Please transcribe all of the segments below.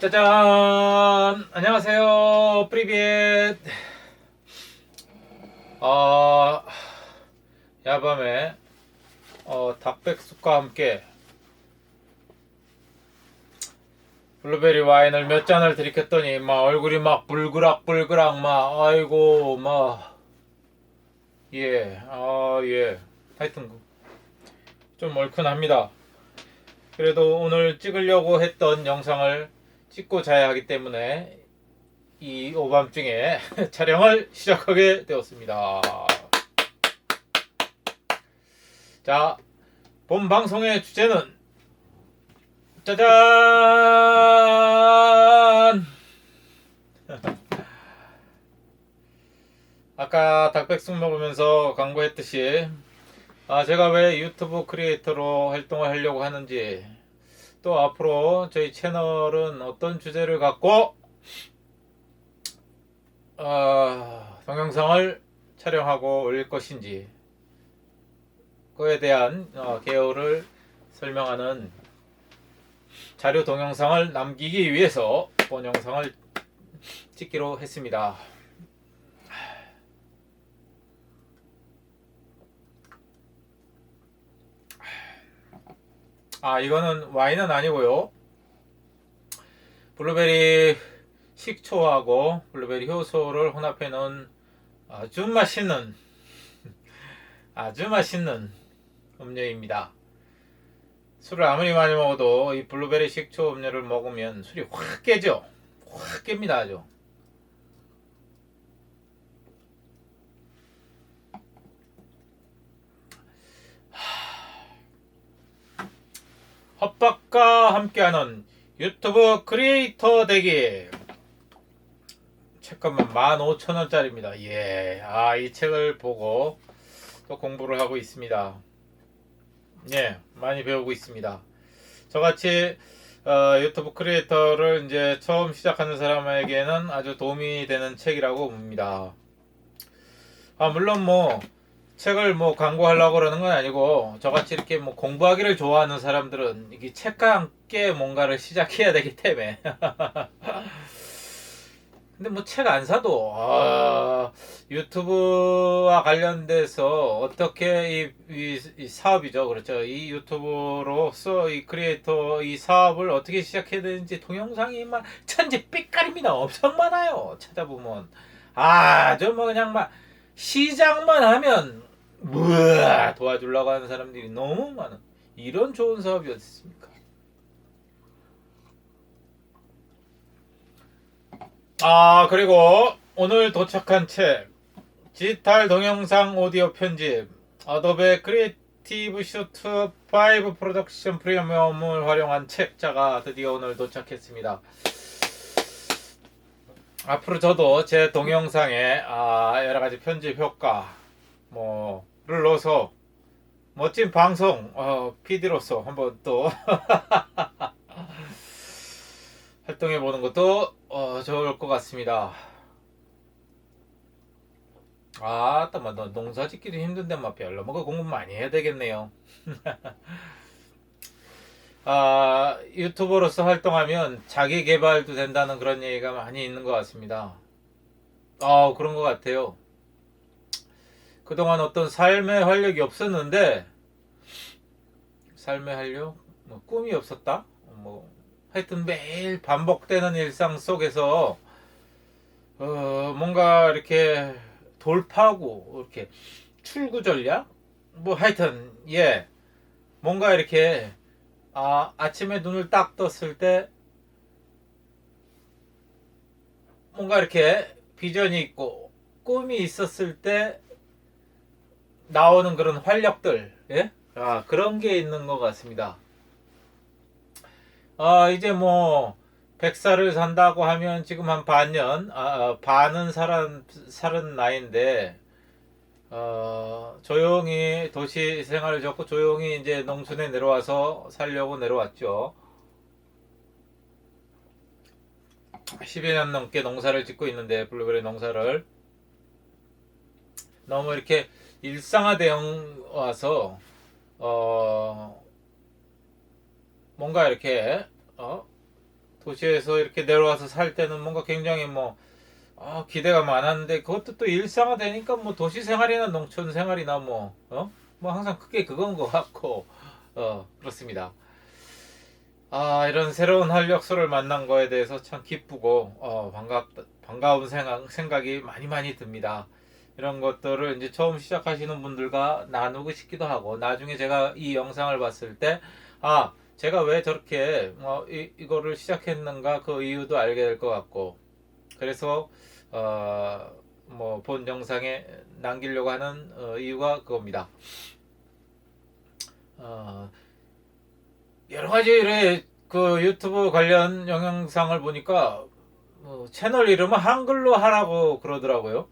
짜잔! 안녕하세요. 프리비엣. 어, 야밤에 닭백숙과 함께 블루베리 와인을 몇 잔을 들이켰더니 막 얼굴이 막 불그락불그락 막 아이고 막 예, 예. 하여튼 좀 얼큰합니다. 그래도 오늘 찍으려고 했던 영상을 찍고 자야 하기 때문에 이 오밤중에 촬영을 시작하게 되었습니다. 자, 본 방송의 주제는 짜잔! 아까 닭백숙 먹으면서 광고했듯이 제가 왜 유튜브 크리에이터로 활동을 하려고 하는지, 또 앞으로 저희 채널은 어떤 주제를 갖고 동영상을 촬영하고 올릴 것인지 그에 대한 개요를 설명하는 자료 동영상을 남기기 위해서 본 영상을 찍기로 했습니다. 이거는 와인은 아니고요. 블루베리 식초하고 블루베리 효소를 혼합해 놓은 아주 맛있는 음료입니다. 술을 아무리 많이 먹어도 이 블루베리 식초 음료를 먹으면 술이 확 깨죠. 확 깹니다. 아주. 헛박과 함께하는 유튜브 크리에이터 되기. 책값만 15,000원짜리입니다. 예, 이 책을 보고 또 공부를 하고 있습니다. 예, 많이 배우고 있습니다. 저같이 유튜브 크리에이터를 이제 처음 시작하는 사람에게는 아주 도움이 되는 책이라고 봅니다. 물론 뭐 책을 뭐 광고하려고 그러는 건 아니고, 저같이 이렇게 뭐 공부하기를 좋아하는 사람들은 이게 책과 함께 뭔가를 시작해야 되기 때문에 근데 뭐 책 안 사도 유튜브와 관련돼서 어떻게 이 사업이죠, 그렇죠, 이 유튜브로서 이 크리에이터 이 사업을 어떻게 시작해야 되는지 동영상이 막 천지 삐까리입니다. 엄청 많아요. 찾아보면 저 뭐 그냥 막 시작만 하면 도와주려고 하는 사람들이 너무 많아. 이런 좋은 사업이 어디 있습니까? 그리고 오늘 도착한 책, 디지털 동영상 오디오 편집 어도베 크리에이티브 슈트 5 프로덕션 프리미엄을 활용한 책자가 드디어 오늘 도착했습니다. 앞으로 저도 제 동영상에 여러가지 편집 효과 뭐를 넣어서 멋진 방송 PD로서 한번 또 활동해 보는 것도 좋을 것 같습니다. 너 농사 짓기도 힘든데 별로 뭐 공부 많이 해야 되겠네요. 유튜버로서 활동하면 자기 개발도 된다는 그런 얘기가 많이 있는 것 같습니다. 그런 것 같아요. 그동안 어떤 삶의 활력이 없었는데, 삶의 활력? 꿈이 없었다? 하여튼 매일 반복되는 일상 속에서 뭔가 이렇게 돌파하고 이렇게 출구 전략? 하여튼 뭔가 이렇게 아침에 눈을 딱 떴을 때 뭔가 이렇게 비전이 있고 꿈이 있었을 때 나오는 그런 활력들, 그런 게 있는 것 같습니다. 이제 뭐 100살을 산다고 하면 지금 한 반년, 반은 살은 나이인데, 조용히 도시 생활을 접고 조용히 이제 농촌에 내려와서 살려고 내려왔죠. 10여 년 넘게 농사를 짓고 있는데, 블루베리 농사를 너무 이렇게 일상화되어 와서 뭔가 이렇게 도시에서 이렇게 내려와서 살 때는 뭔가 굉장히 기대가 많았는데 그것도 또 일상화되니까 뭐 도시 생활이나 농촌 생활이나 뭐 항상 크게 그건 것 같고 그렇습니다. 이런 새로운 활력소를 만난 거에 대해서 참 기쁘고 반가운 생각이 많이 듭니다. 이런 것들을 이제 처음 시작하시는 분들과 나누고 싶기도 하고, 나중에 제가 이 영상을 봤을 때 제가 왜 저렇게 이거를 시작했는가 그 이유도 알게 될 것 같고, 그래서 본 영상에 남기려고 하는 이유가 그겁니다. 여러 가지 그 유튜브 관련 영상을 보니까 채널 이름은 한글로 하라고 그러더라고요.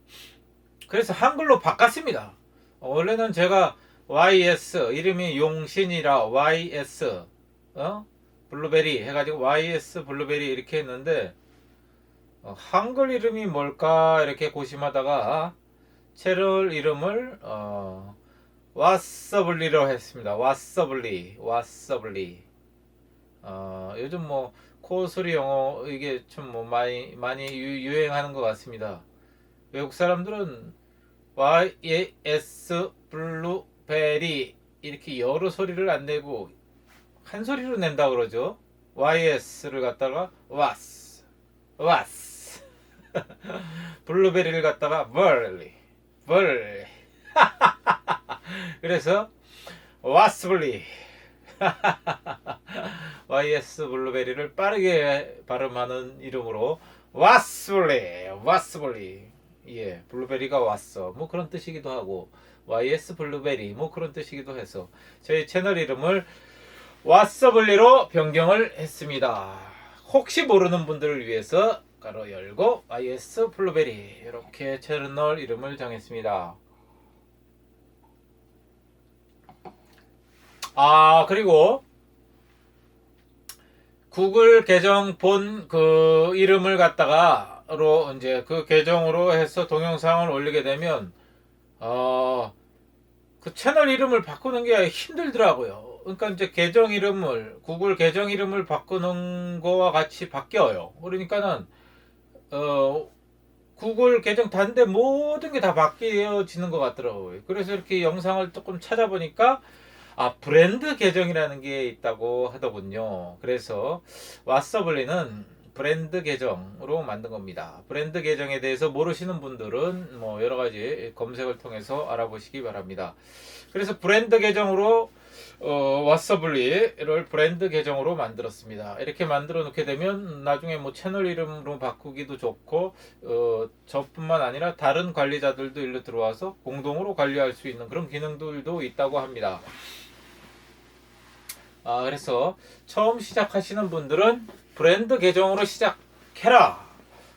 그래서 한글로 바꿨습니다. 원래는 제가 YS 이름이 용신이라 YS 블루베리 해가지고 YS 블루베리 이렇게 했는데 한글 이름이 뭘까 이렇게 고심하다가 채널 이름을 왓서블리로 했습니다. 왓서블리. 요즘 코소리 영어 이게 좀 많이 유행하는 것 같습니다. 외국 사람들은 YS 블루베리 이렇게 여러 소리를 안 내고 한 소리로 낸다 그러죠. YS를 갖다가 was 블루베리를 갖다가 벌리 그래서 와스블리 YS 블루베리를 빠르게 발음하는 이름으로 와스블리 예, 블루베리가 왔어 뭐 그런 뜻이기도 하고 YS 블루베리 뭐 그런 뜻이기도 해서 저희 채널 이름을 와서블리로 변경을 했습니다. 혹시 모르는 분들을 위해서 가로 열고 YS 블루베리 이렇게 채널 이름을 정했습니다. 그리고 구글 계정 본 그 이름을 갖다가로 이제 그 계정으로 해서 동영상을 올리게 되면 그 채널 이름을 바꾸는 게 힘들더라고요. 그러니까 이제 구글 계정 이름을 바꾸는 거와 같이 바뀌어요. 그러니까는 구글 계정 단데 모든 게 다 바뀌어지는 것 같더라고요. 그래서 이렇게 영상을 조금 찾아보니까 브랜드 계정이라는 게 있다고 하더군요. 그래서 왓서블리는 브랜드 계정으로 만든 겁니다. 브랜드 계정에 대해서 모르시는 분들은 여러 가지 검색을 통해서 알아보시기 바랍니다. 그래서 브랜드 계정으로 왓서블리를 브랜드 계정으로 만들었습니다. 이렇게 만들어 놓게 되면 나중에 채널 이름으로 바꾸기도 좋고 저뿐만 아니라 다른 관리자들도 일로 들어와서 공동으로 관리할 수 있는 그런 기능들도 있다고 합니다. 그래서 처음 시작하시는 분들은 브랜드 계정으로 시작해라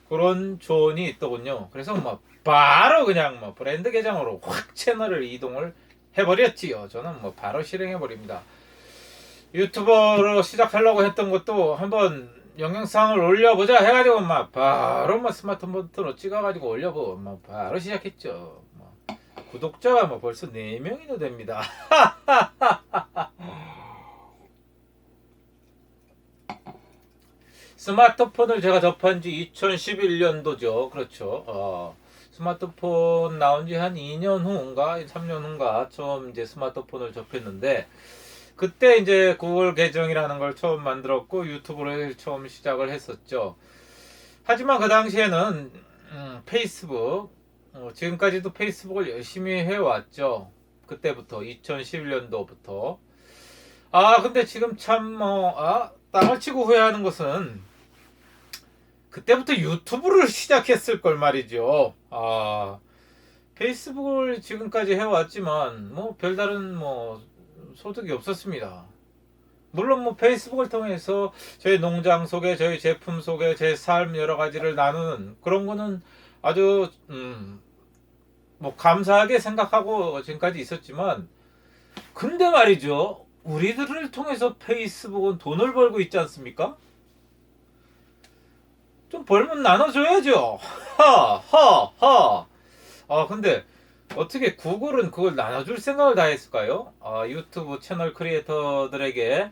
그런 조언이 있더군요. 그래서 바로 그냥 브랜드 계정으로 확 채널을 이동을 해버렸지요. 저는 바로 실행해 버립니다. 유튜버로 시작하려고 했던 것도 한번 영상을 올려보자 해가지고 바로 스마트폰으로 찍어가지고 올려보고 바로 시작했죠. 구독자가 벌써 4명이나 됩니다. 스마트폰을 제가 접한 지 2011년도죠. 그렇죠. 스마트폰 나온 지 한 2년 후인가 3년 후인가 처음 이제 스마트폰을 접했는데 그때 이제 구글 계정이라는 걸 처음 만들었고 유튜브를 처음 시작을 했었죠. 하지만 그 당시에는 페이스북 지금까지도 페이스북을 열심히 해왔죠. 그때부터 2011년도부터 근데 지금 참 땅을 치고 후회하는 것은 그때부터 유튜브를 시작했을 걸 말이죠. 페이스북을 지금까지 해왔지만 별다른 소득이 없었습니다. 물론 페이스북을 통해서 저희 농장 소개, 저희 제품 소개, 제 삶 여러 가지를 나누는 그런 거는 아주 감사하게 생각하고 지금까지 있었지만 근데 말이죠. 우리들을 통해서 페이스북은 돈을 벌고 있지 않습니까? 좀 벌면 나눠줘야죠. 근데 어떻게 구글은 그걸 나눠줄 생각을 다 했을까요? 유튜브 채널 크리에이터들에게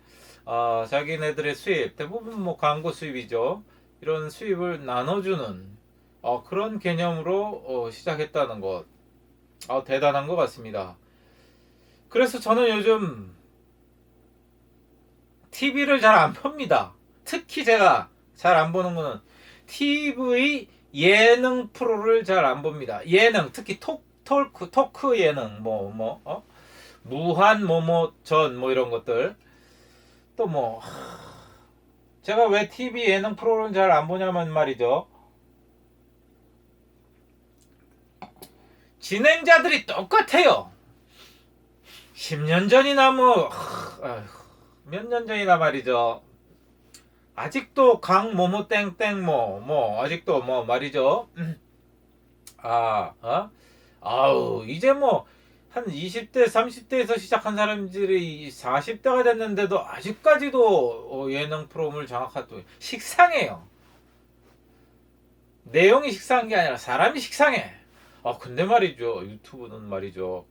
자기네들의 수입, 대부분 뭐 광고 수입이죠. 이런 수입을 나눠주는 그런 개념으로 시작했다는 것. 대단한 것 같습니다. 그래서 저는 요즘 TV를 잘 안 봅니다. 특히 제가 잘 안 보는 거는 TV 예능 프로를 잘 안 봅니다. 예능, 특히 토크 예능, 무한 전 이런 것들. 또 제가 왜 TV 예능 프로를 잘 안 보냐면 말이죠. 진행자들이 똑같아요. 10년 전이나 몇 년 전이나 말이죠. 아직도 강모모 땡땡모 아직도 말이죠. 아우 이제 한 20대 30대에서 시작한 사람들이 40대가 됐는데도 아직까지도 예능 프로그램을 장악하도 식상해요. 내용이 식상한 게 아니라 사람이 식상해. 근데 말이죠, 유튜브는 말이죠,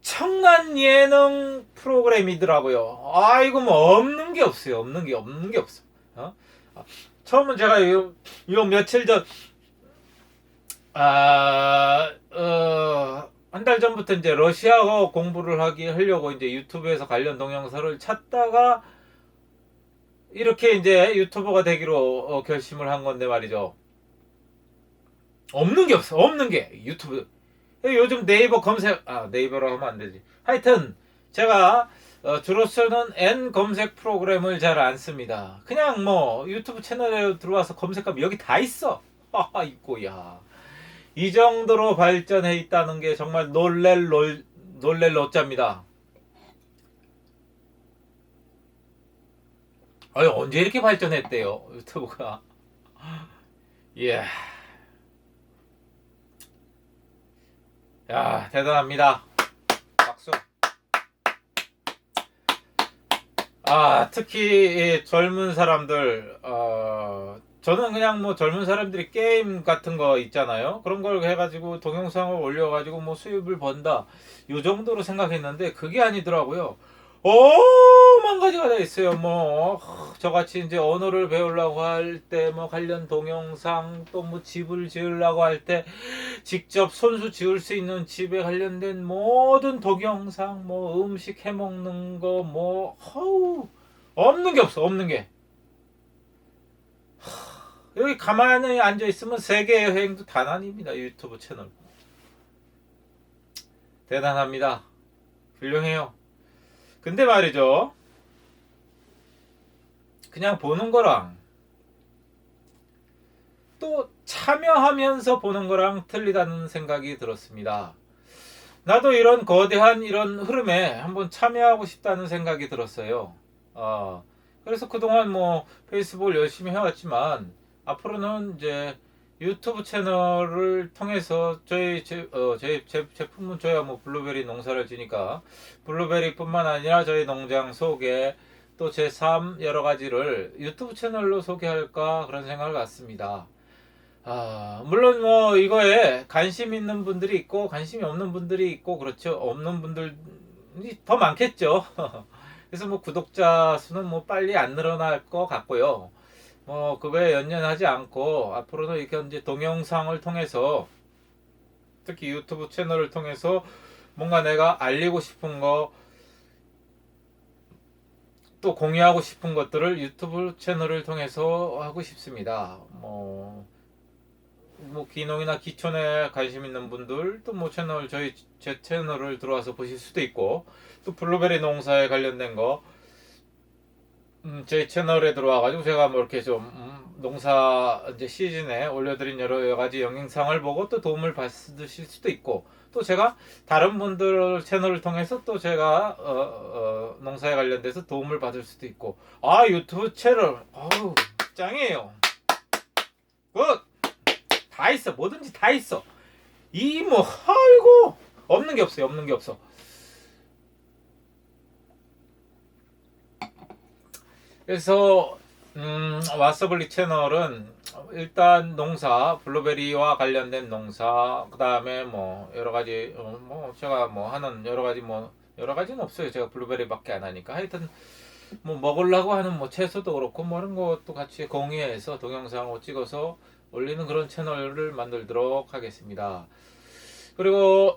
엄청난 예능 프로그램이더라고요. 이거 없는 게 없어요. 없는 게 없어. 처음은 제가 요 며칠 전, 한 달 전부터 이제 러시아어 공부를 하려고 이제 유튜브에서 관련 동영상을 찾다가 이렇게 이제 유튜버가 되기로 결심을 한 건데 말이죠. 없는 게 없어. 없는 게 유튜브. 요즘 네이버 검색, 네이버로 하면 안 되지. 하여튼 제가 주로 쓰는 N 검색 프로그램을 잘 안 씁니다. 그냥 유튜브 채널에 들어와서 검색하면 여기 다 있어. 있고야. 이 정도로 발전해 있다는 게 정말 놀랄 노자입니다. 언제 이렇게 발전했대요, 유튜브가. 예. 야, 대단합니다. 박수. 특히 젊은 사람들, 저는 그냥 젊은 사람들이 게임 같은 거 있잖아요. 그런 걸 해가지고 동영상을 올려가지고 수입을 번다, 요 정도로 생각했는데 그게 아니더라고요. 만 가지가 다 있어요. 저같이 이제 언어를 배우려고 할 때 관련 동영상, 또 집을 지으려고 할 때 직접 손수 지을 수 있는 집에 관련된 모든 동영상, 음식 해먹는 거, 없는 게 없어. 없는 게. 여기 가만히 앉아 있으면 세계 여행도 단 아닙니다. 유튜브 채널. 대단합니다. 훌륭해요. 근데 말이죠, 그냥 보는 거랑 또 참여하면서 보는 거랑 틀리다는 생각이 들었습니다. 나도 이런 거대한 이런 흐름에 한번 참여하고 싶다는 생각이 들었어요. 그래서 그동안 페이스북을 열심히 해왔지만 앞으로는 이제 유튜브 채널을 통해서 저희 제품은 저희가 블루베리 농사를 지니까 블루베리뿐만 아니라 저희 농장 소개, 또 제 삶 여러 가지를 유튜브 채널로 소개할까 그런 생각을 갖습니다. 물론 이거에 관심 있는 분들이 있고 관심이 없는 분들이 있고 그렇죠. 없는 분들이 더 많겠죠. 그래서 구독자 수는 빨리 안 늘어날 것 같고요. 그거에 연연하지 않고 앞으로는 이렇게 이제 동영상을 통해서, 특히 유튜브 채널을 통해서 뭔가 내가 알리고 싶은 거, 또 공유하고 싶은 것들을 유튜브 채널을 통해서 하고 싶습니다. 기농이나 기촌에 관심 있는 분들, 또 채널, 제 채널을 들어와서 보실 수도 있고, 또 블루베리 농사에 관련된 거, 제 채널에 들어와가지고 제가 이렇게 좀 농사 이제 시즌에 올려드린 여러 가지 영상을 보고 또 도움을 받으실 수도 있고, 또 제가 다른 분들 채널을 통해서 또 제가 농사에 관련돼서 도움을 받을 수도 있고. 유튜브 채널 짱이에요. 굿. 다 있어. 뭐든지 다 있어. 아이고, 없는 게 없어요. 없는 게 없어. 그래서 왓서블리 채널은 일단 농사, 블루베리와 관련된 농사, 그 다음에 뭐 여러 가지 뭐 제가 뭐 하는 여러 가지 뭐 여러 가지는 없어요. 제가 블루베리밖에 안 하니까. 하여튼 뭐 먹으려고 하는 뭐 채소도 그렇고 뭐 이런 것도 같이 공유해서 동영상을 찍어서 올리는 그런 채널을 만들도록 하겠습니다. 그리고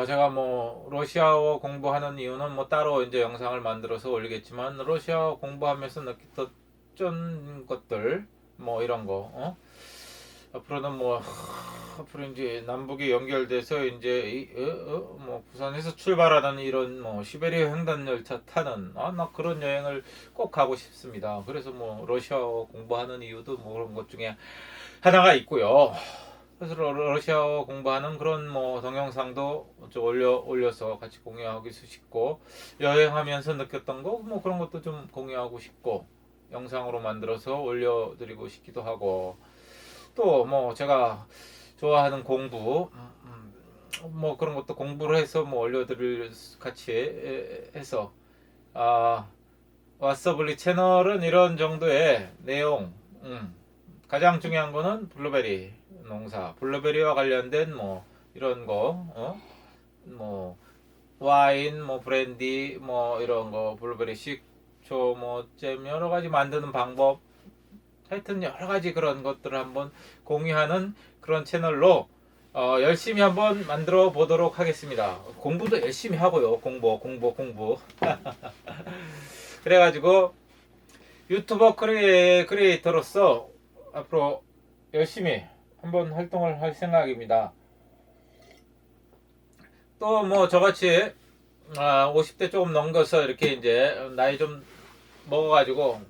제가 뭐 러시아어 공부하는 이유는 뭐 따로 이제 영상을 만들어서 올리겠지만 러시아어 공부하면서 느꼈던 것들 뭐 이런 거 앞으로는 뭐 앞으로 이제 남북이 연결돼서 이제 뭐 부산에서 출발하는 이런 뭐 시베리아 횡단 열차 타는 나 그런 여행을 꼭 가고 싶습니다. 그래서 뭐 러시아어 공부하는 이유도 뭐 그런 것 중에 하나가 있고요. 그래서 러시아어 공부하는 그런 뭐 동영상도 좀 올려서 같이 공유하고 싶고 여행하면서 느꼈던 거 뭐 그런 것도 좀 공유하고 싶고 영상으로 만들어서 올려드리고 싶기도 하고 또 뭐 제가 좋아하는 공부 뭐 그런 것도 공부를 해서 뭐 올려드릴 같이 해서 왓서블리 채널은 이런 정도의 내용 가장 중요한 거는 블루베리 농사, 블루베리와 관련된 뭐 이런 거, 뭐 와인, 뭐 브랜디, 뭐 이런 거, 블루베리 식초, 뭐 잼 여러 가지 만드는 방법, 하여튼 여러 가지 그런 것들을 한번 공유하는 그런 채널로 열심히 한번 만들어 보도록 하겠습니다. 공부도 열심히 하고요. 공부. 그래가지고 유튜버 크리에이터로서 앞으로 열심히 한번 활동을 할 생각입니다. 또 뭐 저같이 50대 조금 넘겨서 이렇게 이제 나이 좀 먹어가지고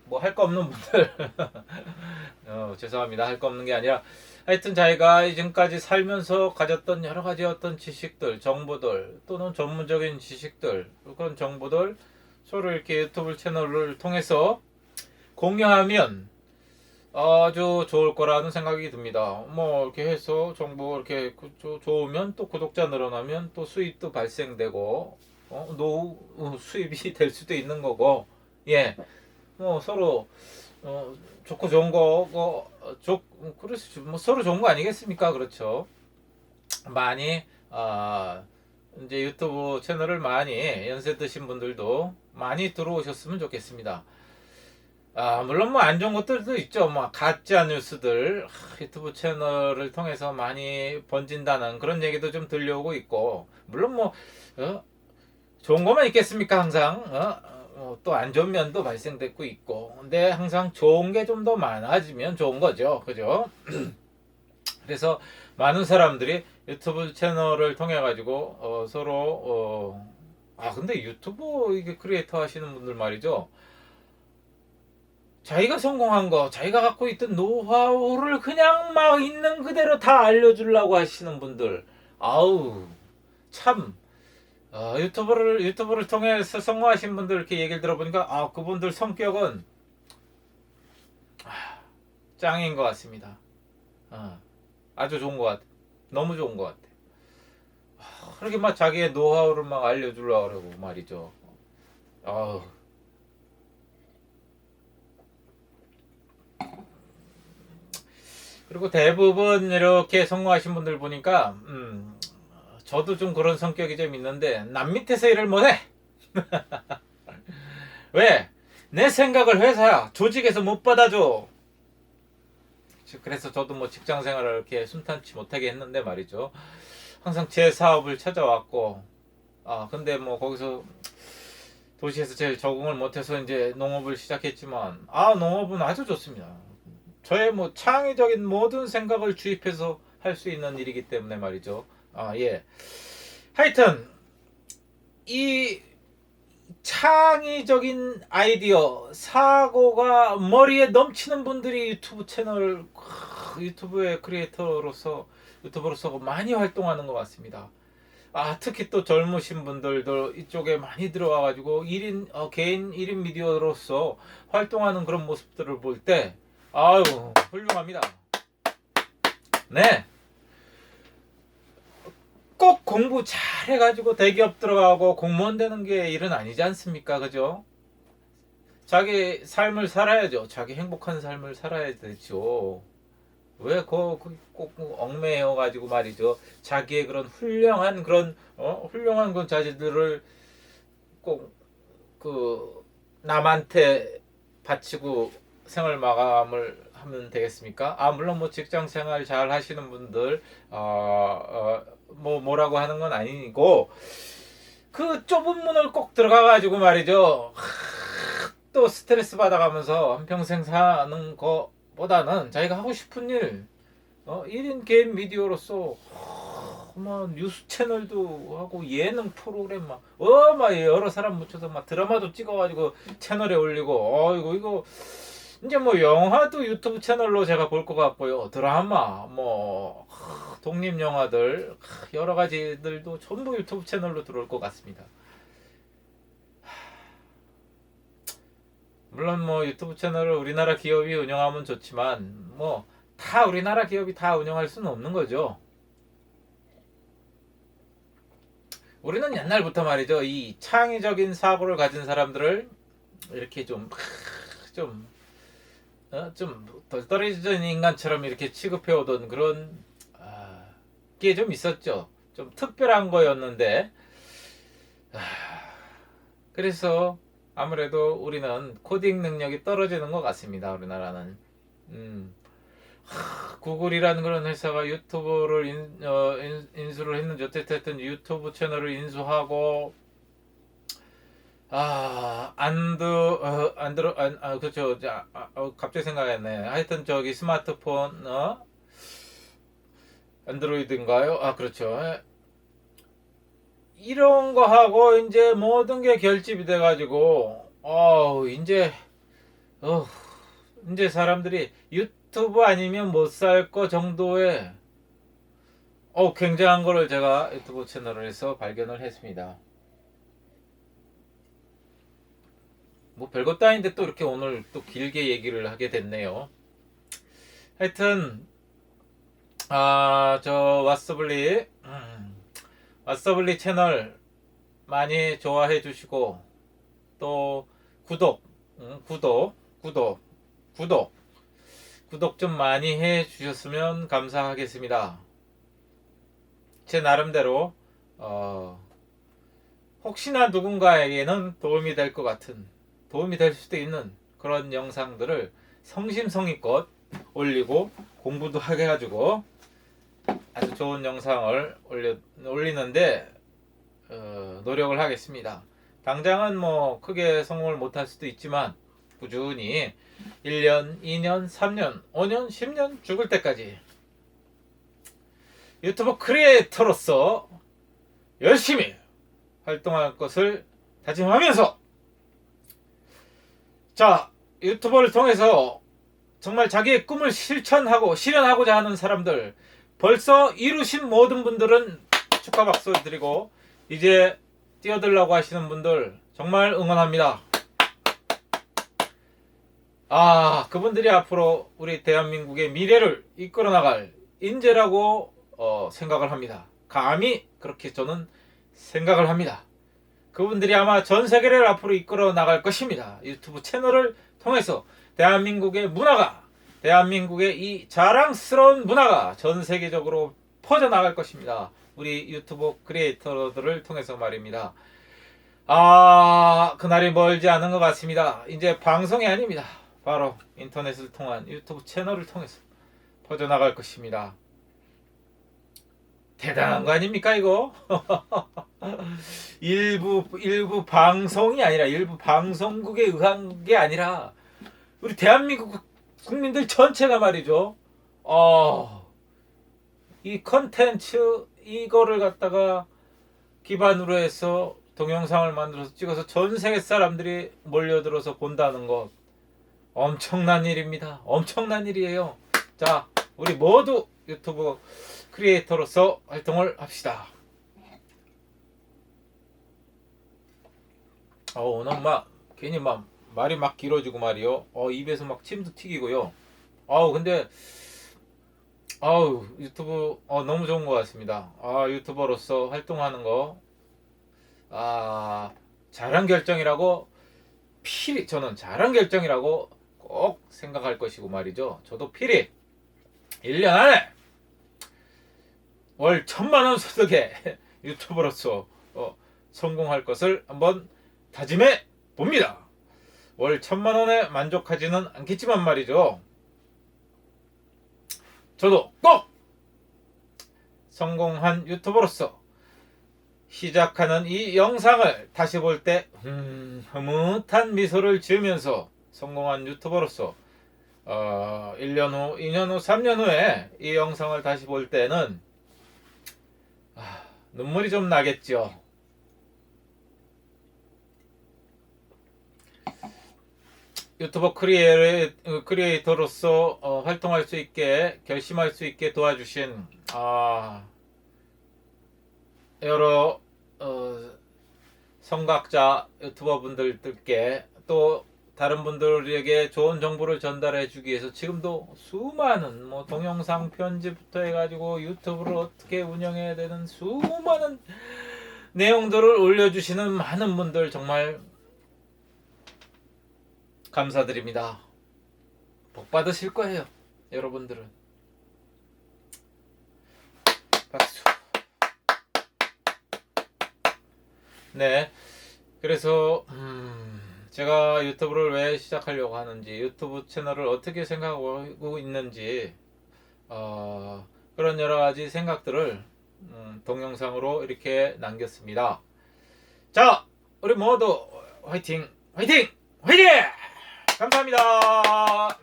뭐 할 거 없는 분들 죄송합니다. 할 거 없는 게 아니라 하여튼 자기가 지금까지 살면서 가졌던 여러 가지 어떤 지식들, 정보들 또는 전문적인 지식들 그런 정보들 서로 이렇게 유튜브 채널을 통해서 공유하면 아주 좋을 거라는 생각이 듭니다. 뭐 이렇게 해서 정보 이렇게 좋으면 또 구독자 늘어나면 또 수입도 발생되고 노후 수입이 될 수도 있는 거고 예. 뭐 서로 좋고 좋은 거 그래서 뭐 서로 좋은 거 아니겠습니까? 그렇죠. 많이 이제 유튜브 채널을 많이 연세 드신 분들도 많이 들어오셨으면 좋겠습니다. 물론 뭐 안 좋은 것들도 있죠. 뭐 가짜 뉴스들 유튜브 채널을 통해서 많이 번진다는 그런 얘기도 좀 들려오고 있고 물론 뭐 좋은 것만 있겠습니까? 항상 또 안 좋은 면도 발생되고 있고 근데 항상 좋은 게 좀 더 많아지면 좋은 거죠. 그죠? 그래서 많은 사람들이 유튜브 채널을 통해 가지고 서로 근데 유튜브 이게 크리에이터 하시는 분들 말이죠. 자기가 성공한 거, 자기가 갖고 있던 노하우를 그냥 막 있는 그대로 다 알려주려고 하시는 분들, 아우, 참, 유튜브를 통해서 성공하신 분들 이렇게 얘기를 들어보니까, 그분들 성격은, 짱인 것 같습니다. 아주 좋은 것 같아. 너무 좋은 것 같아. 그렇게 막 자기의 노하우를 막 알려주려고 그러고 말이죠. 아우. 그리고 대부분 이렇게 성공하신 분들 보니까 저도 좀 그런 성격이 좀 있는데 남 밑에서 일을 못해. 왜? 내 생각을 회사 조직에서 못 받아줘. 그래서 저도 뭐 직장 생활을 이렇게 순탄치 못하게 했는데 말이죠. 항상 제 사업을 찾아왔고 근데 뭐 거기서 도시에서 제일 적응을 못해서 이제 농업을 시작했지만 농업은 아주 좋습니다. 저의 뭐 창의적인 모든 생각을 주입해서 할 수 있는 일이기 때문에 말이죠. 예. 하여튼 이 창의적인 아이디어, 사고가 머리에 넘치는 분들이 유튜브 채널, 유튜브의 크리에이터로서 유튜버로서 많이 활동하는 것 같습니다. 특히 또 젊으신 분들도 이쪽에 많이 들어와가지고 개인 1인 미디어로서 활동하는 그런 모습들을 볼 때 아유 훌륭합니다. 네. 꼭 공부 잘해가지고 대기업 들어가고 공무원 되는 게 일은 아니지 않습니까? 그죠? 자기 삶을 살아야죠. 자기 행복한 삶을 살아야 되죠. 왜 꼭 얽매여 가지고 말이죠. 자기의 그런 훌륭한 그런 훌륭한 그런 자질들을 꼭 그 남한테 바치고 생활 마감을 하면 되겠습니까? 물론 뭐 직장 생활 잘 하시는 분들 뭐 뭐라고 하는 건 아니고 그 좁은 문을 꼭 들어가 가지고 말이죠. 또 스트레스 받아가면서 한평생 사는 거보다는 자기가 하고 싶은 일 1인 개인 미디어로서 뭐 뉴스 채널도 하고 예능 프로그램 막 여러 사람 묻혀서 막 드라마도 찍어가지고 채널에 올리고 이거 이제 뭐 영화도 유튜브 채널로 제가 볼 것 같고요. 드라마 뭐 독립 영화들 여러 가지들도 전부 유튜브 채널로 들어올 것 같습니다. 물론 뭐 유튜브 채널을 우리나라 기업이 운영하면 좋지만 뭐 다 우리나라 기업이 다 운영할 수는 없는 거죠. 우리는 옛날부터 말이죠. 이 창의적인 사고를 가진 사람들을 이렇게 좀 덜떨어진 인간처럼 이렇게 취급해 오던 그런 게 좀 있었죠. 좀 특별한 거였는데 그래서 아무래도 우리는 코딩 능력이 떨어지는 것 같습니다. 우리나라는 구글이라는 그런 회사가 유튜브를 인수를 했는지 어쨌든 유튜브 채널을 인수하고 그렇죠. 갑자기 생각했네. 하여튼 저기 스마트폰 안드로이드인가요? 그렇죠. 이런 거 하고 이제 모든 게 결집이 돼 가지고 이제 사람들이 유튜브 아니면 못 살 거 정도의 굉장한 거를 제가 유튜브 채널에서 발견을 했습니다. 뭐 별것도 아닌데 또 이렇게 오늘 또 길게 얘기를 하게 됐네요. 하여튼 저 왓서블리 채널 많이 좋아해 주시고 또 구독 좀 많이 해 주셨으면 감사하겠습니다. 제 나름대로 혹시나 누군가에게는 도움이 될 것 같은 도움이 될 수도 있는 그런 영상들을 성심성의껏 올리고 공부도 하게 해가지고 아주 좋은 영상을 올리는데 노력을 하겠습니다. 당장은 뭐 크게 성공을 못할 수도 있지만 꾸준히 1년, 2년, 3년, 5년, 10년 죽을 때까지 유튜브 크리에이터로서 열심히 활동할 것을 다짐하면서 유튜버를 통해서 정말 자기의 꿈을 실현하고자 하는 사람들, 벌써 이루신 모든 분들은 축하 박수 드리고 이제 뛰어들라고 하시는 분들 정말 응원합니다. 그분들이 앞으로 우리 대한민국의 미래를 이끌어 나갈 인재라고 생각을 합니다. 감히 그렇게 저는 생각을 합니다. 그분들이 아마 전 세계를 앞으로 이끌어 나갈 것입니다. 유튜브 채널을 통해서 대한민국의 이 자랑스러운 문화가 전 세계적으로 퍼져나갈 것입니다. 우리 유튜브 크리에이터들을 통해서 말입니다. 그날이 멀지 않은 것 같습니다. 이제 방송이 아닙니다. 바로 인터넷을 통한 유튜브 채널을 통해서 퍼져나갈 것입니다. 대단한 거 아닙니까 이거? 일부 방송이 아니라 일부 방송국에 의한 게 아니라 우리 대한민국 국민들 전체가 말이죠. 이 컨텐츠 이거를 갖다가 기반으로 해서 동영상을 만들어서 찍어서 전 세계 사람들이 몰려들어서 본다는 것 엄청난 일입니다. 엄청난 일이에요. 자, 우리 모두 유튜브 크리에이터로서 활동을 합시다. 오늘 괜히 말이 길어지고 말이요. 입에서 침도 튀기고요. 근데 유튜브 너무 좋은 것 같습니다. 유튜버로서 활동하는 거 잘한 결정이라고 필히 저는 잘한 결정이라고 꼭 생각할 것이고 말이죠. 저도 필히 1년 안에 월 1,000만 원 소득의 유튜버로서 성공할 것을 한번 다짐해 봅니다. 월 1,000만 원에 만족하지는 않겠지만 말이죠. 저도 꼭 성공한 유튜버로서 시작하는 이 영상을 다시 볼 때 흐뭇한 미소를 지으면서 성공한 유튜버로서 1년 후, 2년 후, 3년 후에 이 영상을 다시 볼 때는 눈물이 좀 나겠죠. 유튜버 크리에이터로서 활동할 수 있게 결심할 수 있게 도와주신 여러 성각자 유튜버 분들께 또 다른 분들에게 좋은 정보를 전달해 주기 위해서 지금도 수많은 동영상 편집부터 해가지고 유튜브를 어떻게 운영해야 되는 수많은 내용들을 올려주시는 많은 분들 정말 감사드립니다. 복 받으실 거예요, 여러분들은. 박수. 네, 그래서 제가 유튜브를 왜 시작하려고 하는지, 유튜브 채널을 어떻게 생각하고 있는지 그런 여러 가지 생각들을 동영상으로 이렇게 남겼습니다. 자, 우리 모두 화이팅! 화이팅! 화이팅! 감사합니다.